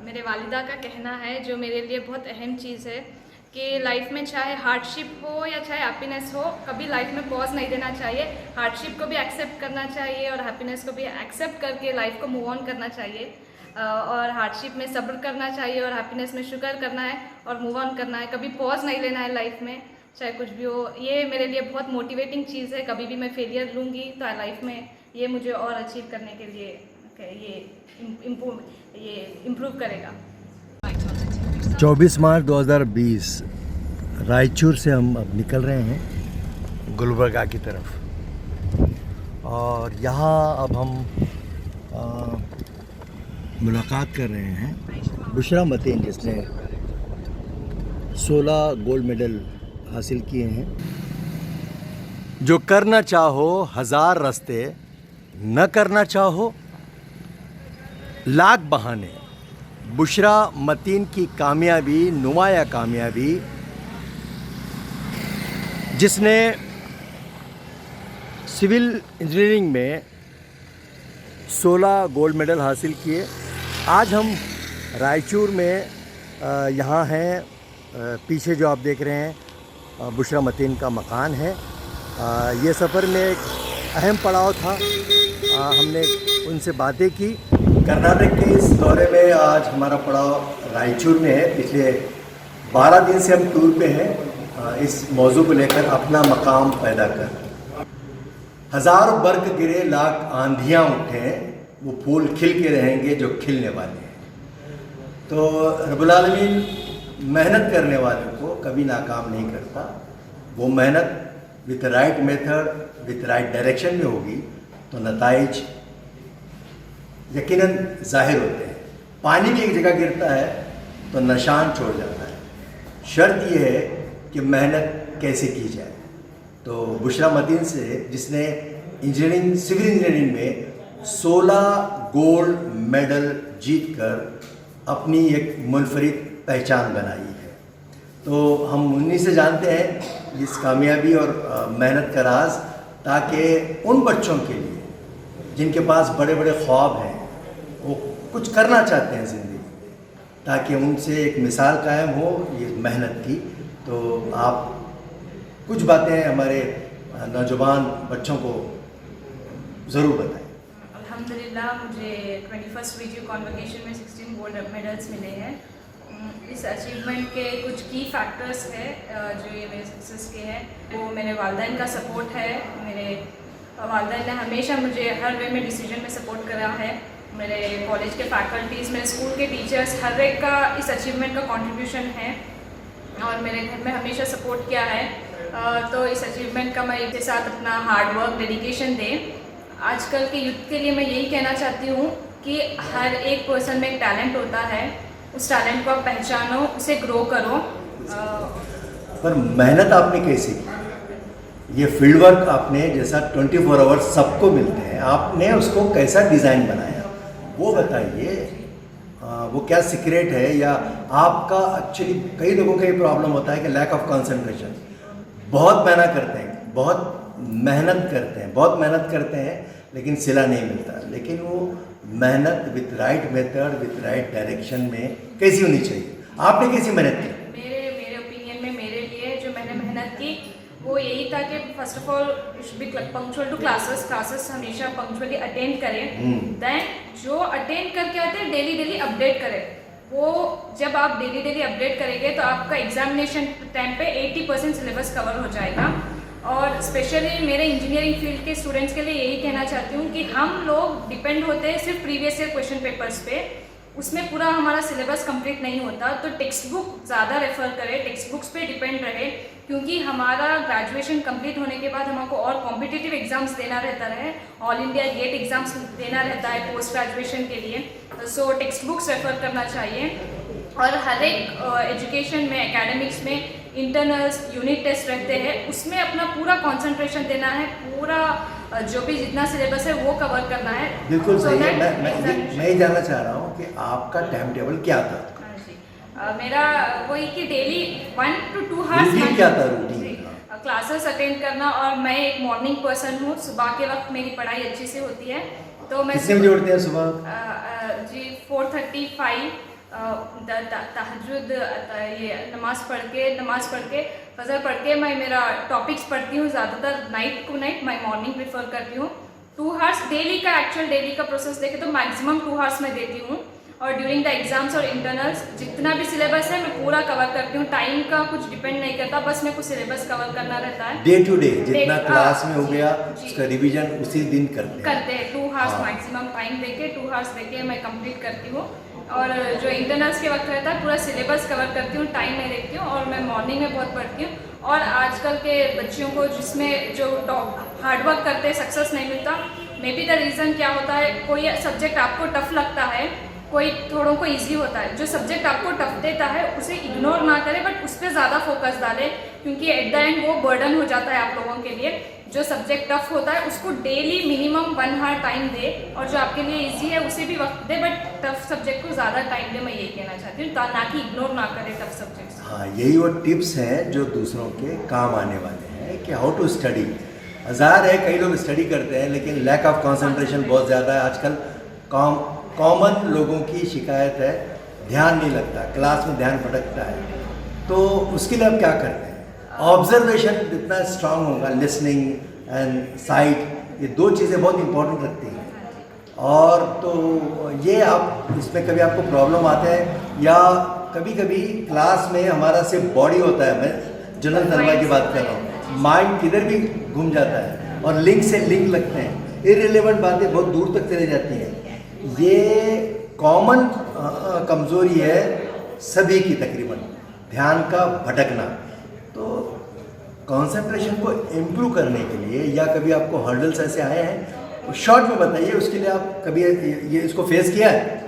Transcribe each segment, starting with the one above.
मेरे वालिदा का कहना है जो मेरे लिए बहुत अहम चीज़ है कि लाइफ में चाहे हार्डशिप हो या चाहे हैप्पीनेस हो, कभी लाइफ में पॉज नहीं देना चाहिए। हार्डशिप को भी एक्सेप्ट करना चाहिए और हैप्पीनेस को भी एक्सेप्ट करके लाइफ को मूव ऑन करना चाहिए। और हार्डशिप में सब्र करना चाहिए और हैप्पीनेस में शुक्र करना है और मूव ऑन करना है। कभी पॉज नहीं लेना है लाइफ में, चाहे कुछ भी हो। ये मेरे लिए बहुत मोटिवेटिंग चीज़ है। कभी भी मैं फेलियर लूँगी तो लाइफ में ये मुझे और अचीव करने के लिए ये इम्प्रूव करेगा। 24 मार्च 2020 रायचूर से हम अब निकल रहे हैं गुलबर्गा की तरफ, और यहाँ अब हम मुलाकात कर रहे हैं बुशरा मतीन, जिसने 16 गोल्ड मेडल हासिल किए हैं। जो करना चाहो हजार रास्ते, न करना चाहो लाख बहाने। बुशरा मतीन की कामयाबी, नुमाया कामयाबी, जिसने सिविल इंजीनियरिंग में 16 गोल्ड मेडल हासिल किए। आज हम रायचूर में यहाँ हैं। पीछे जो आप देख रहे हैं बुशरा मतीन का मकान है। ये सफ़र में एक अहम पड़ाव था। हमने उनसे बातें की। कर्नाटक के इस दौरे में आज हमारा पड़ाव रायचूर में है। पिछले 12 दिन से हम टूर पे हैं इस मौजू को लेकर, अपना मकाम पैदा कर। हज़ारों बर्क गिरे, लाख आंधियाँ उठें, वो फूल खिल के रहेंगे जो खिलने वाले हैं। तो रब्बुल आलमीन मेहनत करने वाले को कभी नाकाम नहीं करता। वो मेहनत with right method, with right direction में होगी तो नताइज यकीनन जाहिर होते हैं। पानी भी एक जगह गिरता है तो निशान छोड़ जाता है। शर्त यह है कि मेहनत कैसे की जाए। तो बुशरा मतीन से, जिसने इंजीनियरिंग, सिविल इंजीनियरिंग में 16 गोल्ड मेडल जीतकर अपनी एक मुनफरिद पहचान बनाई है, तो हम उन्हीं से जानते हैं इस कामयाबी और मेहनत का राज, ताकि उन बच्चों के लिए जिनके पास बड़े बड़े ख्वाब हैं, वो कुछ करना चाहते हैं ज़िंदगी में, ताकि उनसे एक मिसाल कायम हो ये मेहनत की। तो आप कुछ बातें हमारे नौजवान बच्चों को ज़रूर बताएं। अल्हम्दुलिल्लाह, मुझे 21st रीजियो कॉन्वोकेशन में 16 गोल्ड मेडल्स मिले हैं। इस अचीवमेंट के कुछ की फैक्टर्स है जो ये मेरे सक्सेस के हैं। वो मेरे वालिदैन का सपोर्ट है। मेरे वालिदैन ने हमेशा मुझे हर वे में डिसीजन में सपोर्ट करा है। मेरे कॉलेज के फैकल्टीज़, मेरे स्कूल के टीचर्स, हर एक का इस अचीवमेंट का कंट्रीब्यूशन है और मेरे घर में हमेशा सपोर्ट किया है। तो इस अचीवमेंट का मैं इसके साथ अपना हार्ड वर्क, डेडिकेशन दें। आजकल के यूथ के लिए मैं यही कहना चाहती हूँ कि हर एक पर्सन में एक टैलेंट होता है। उस टैलेंट को आप पहचानो, उसे ग्रो करो। पर मेहनत आपने कैसी की? ये फील्ड वर्क आपने, जैसा 24 आवर्स सबको मिलते हैं, आपने उसको कैसा डिज़ाइन बनाया, वो बताइए। वो क्या सीक्रेट है? या आपका एक्चुअली कई लोगों का ये प्रॉब्लम होता है कि लैक ऑफ कंसंट्रेशन। बहुत मेहनत करते हैं, बहुत मेहनत करते हैं, लेकिन सिला नहीं मिलता। लेकिन वो मेहनत with right method, with right direction में कैसी होनी चाहिए? आपने कैसी मेहनत की? मेरे ओपिनियन में, मेरे लिए जो मैंने मेहनत की वो यही था कि first of all you should be punctual to classes हमेशा पंक्चुअली अटेंड करें। देन जो अटेंड करके आते हैं डेली अपडेट करें। वो जब आप डेली अपडेट करेंगे तो आपका एग्जामिनेशन टाइम पे 80% सिलेबस कवर हो जाएगा। और स्पेशली मेरे इंजीनियरिंग फील्ड के स्टूडेंट्स के लिए यही कहना चाहती हूँ कि हम लोग डिपेंड होते हैं सिर्फ प्रीवियस ईयर क्वेश्चन पेपर्स पे। उसमें पूरा हमारा सिलेबस कंप्लीट नहीं होता। तो टेक्स्ट बुक ज़्यादा रेफर करें, टेक्स्ट बुक्स पे डिपेंड रहे, क्योंकि हमारा ग्रेजुएशन कंप्लीट होने के बाद हमको और कॉम्पिटिटिव एग्जाम्स देना रहता है। ऑल इंडिया गेट एग्जाम्स देना रहता है पोस्ट ग्रेजुएशन के लिए। सो टेक्स्ट बुक्स रेफर करना चाहिए। और हर एक एजुकेशन में, एकेडमिक्स में इंटरनल्स, यूनिट टेस्ट रहते हैं, उसमें अपना पूरा कंसंट्रेशन देना है। पूरा जो भी जितना सिलेबस है वो कवर करना है। बिल्कुल सही है। मैं ही जानना चाह रहा हूँ कि आपका टाइम टेबल क्या था? मेरा वही कि डेली 1 to 2 आवर्स क्या था रूटीन? क्लासेस अटेंड करना। और मैं एक मॉर्निंग पर्सन हूँ। सुबह के वक्त मेरी पढ़ाई अच्छी से होती है। तो मैं कितने बजे उठते हैं सुबह? जी 4:35 तहज्जुद ये नमाज़ पढ़ के फजर पढ़ के मैं मेरा टॉपिक्स पढ़ती हूँ ज़्यादातर नाइट को नाइट, मैं मॉर्निंग प्रेफर करती हूँ। 2 आवर्स डेली का प्रोसेस देखे तो मैक्सिमम 2 आवर्स मैं देती हूँ। और ड्यूरिंग द एग्जाम्स और इंटरनल्स जितना भी सिलेबस है मैं पूरा कवर करती हूँ। टाइम का कुछ डिपेंड नहीं करता, बस मेरे को सिलेबस कवर करना रहता है। डे टू डे जितना क्लास में हो गया उसका रिवीजन उसी दिन करते हैं। 2 आवर्स मैक्सिमम टाइम देके 2 आवर्स देके मैं कंप्लीट करती हूँ। और जो इंटरनल्स के वक्त रहता है पूरा सिलेबस कवर करती हूँ, टाइम नहीं देखती हूँ। और मैं मॉर्निंग में बहुत पढ़ती हूँ। और आजकल के बच्चियों को जिसमें जो हार्डवर्क करते सक्सेस नहीं मिलता, मे बी द रीज़न क्या होता है, कोई सब्जेक्ट आपको टफ लगता है, कोई थोड़ों को इजी होता है। जो सब्जेक्ट आपको टफ देता है उसे इग्नोर ना करें, बट उस पर ज़्यादा फोकस डालें, क्योंकि एट द एंड वो बर्डन हो जाता है आप लोगों के लिए। जो सब्जेक्ट टफ होता है उसको डेली मिनिमम 1 आवर टाइम दे, और जो आपके लिए इजी है उसे भी वक्त दे, बट टफ सब्जेक्ट को ज़्यादा टाइम दे। मैं यही कहना चाहती हूँ, ना कि इग्नोर ना करें टफ सब्जेक्ट्स। हाँ, यही वो टिप्स हैं जो दूसरों के काम आने वाले हैं कि हाउ टू स्टडी। ज़ाहिर है कई लोग स्टडी करते हैं लेकिन लैक ऑफ कंसंट्रेशन बहुत ज़्यादा है आजकल। कॉमन लोगों की शिकायत है ध्यान नहीं लगता, क्लास में ध्यान भटकता है। तो उसके लिए आप क्या करते हैं? ऑब्जर्वेशन जितना स्ट्रांग होगा, लिसनिंग एंड साइट, ये 2 चीज़ें बहुत इंपॉर्टेंट रखती हैं। और तो ये आप इसमें कभी आपको प्रॉब्लम आते हैं या कभी कभी क्लास में हमारा सिर्फ बॉडी होता है, मैं जनरल तलबा की बात कर रहा हूँ, माइंड किधर भी घूम जाता है और लिंक से लिंक लगते हैं, इररिलेवेंट बातें बहुत दूर तक चली जाती हैं। ये कॉमन कमज़ोरी है सभी की तकरीबन, ध्यान का भटकना। तो कंसंट्रेशन को इम्प्रूव करने के लिए या कभी आपको हर्डल्स ऐसे आए हैं, शॉर्ट में बताइए, उसके लिए आप कभी ये इसको फेस किया है?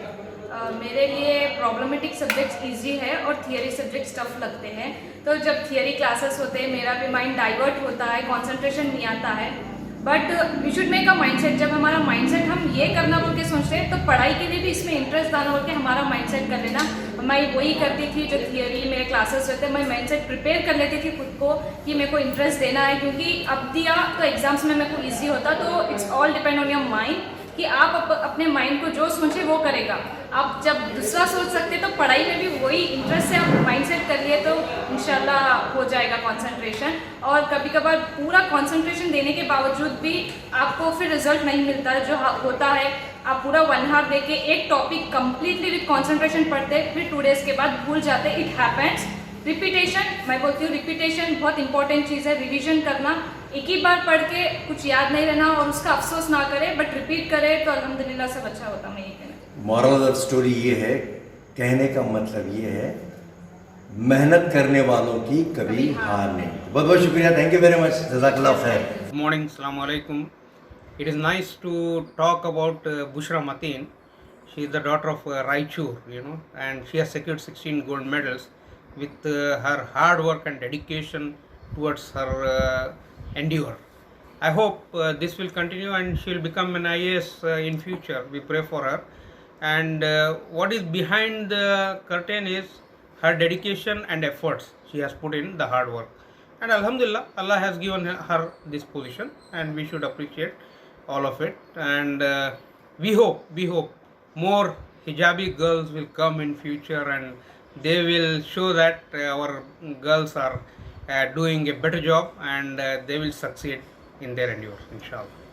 मेरे लिए प्रॉब्लमेटिक सब्जेक्ट्स इजी है और थियरी सब्जेक्ट्स टफ लगते हैं। तो जब थियरी क्लासेस होते हैं मेरा भी माइंड डाइवर्ट होता है, कंसंट्रेशन नहीं आता है। But we should make a mindset. जब हमारा माइंडसेट हम ये करना बोल के सोचते हैं तो पढ़ाई के लिए भी इसमें इंटरेस्ट लाना बोल के हमारा माइंडसेट कर लेना। मैं वही करती थी, जो थियरी मेरे क्लासेस रहते मैं माइंडसेट प्रिपेयर कर लेती थी खुद को कि मेरे को इंटरेस्ट देना है, क्योंकि अब दिया तो एग्जाम्स में मेरे को ईजी होता। तो it's all depend on your mind कि आप अपने माइंड को जो सोचे वो करेगा। आप जब दूसरा सोच सकते तो पढ़ाई में भी वही इंटरेस्ट से आप माइंडसेट कर लिए तो इंशाल्लाह हो जाएगा कंसंट्रेशन। और कभी कभार पूरा कंसंट्रेशन देने के बावजूद भी आपको फिर रिजल्ट नहीं मिलता। जो होता है आप पूरा 1 आवर दे के एक टॉपिक कंप्लीटली विद कंसंट्रेशन पढ़ते, फिर 2 डेज के बाद भूल जाते। It happens. रिपीटेशन, मैं बोलती हूँ रिपीटेशन बहुत इंपॉर्टेंट चीज़ है। रिवीजन करना, एक ही बार पढ़ के कुछ याद नहीं रहना और उसका अफसोस ना करे, बट रिपीट करे तो अल्हम्दुलिल्लाह सब अच्छा होता। मैं यही कहना। मॉरल ऑफ स्टोरी ये है, कहने का मतलब ये है, मेहनत करने वालों की कभी हार नहीं। बहुत बहुत शुक्रिया, थैंक यू वेरी मच, जज़ाकल्लाह खैर। Good morning, Assalamu alaikum. It is nice to talk about Bushra Mateen. She is the daughter of Raichur, and she has secured 16 gold medals with her hard work and dedication towards her endeavor. I hope this will continue and she will become an IAS in future. We pray for her. And what is behind the curtain is her dedication and efforts she has put in, the hard work. And Alhamdulillah, Allah has given her this position and we should appreciate all of it. And we hope more hijabi girls will come in future and they will show that our girls are doing a better job and they will succeed in their endeavor, inshallah.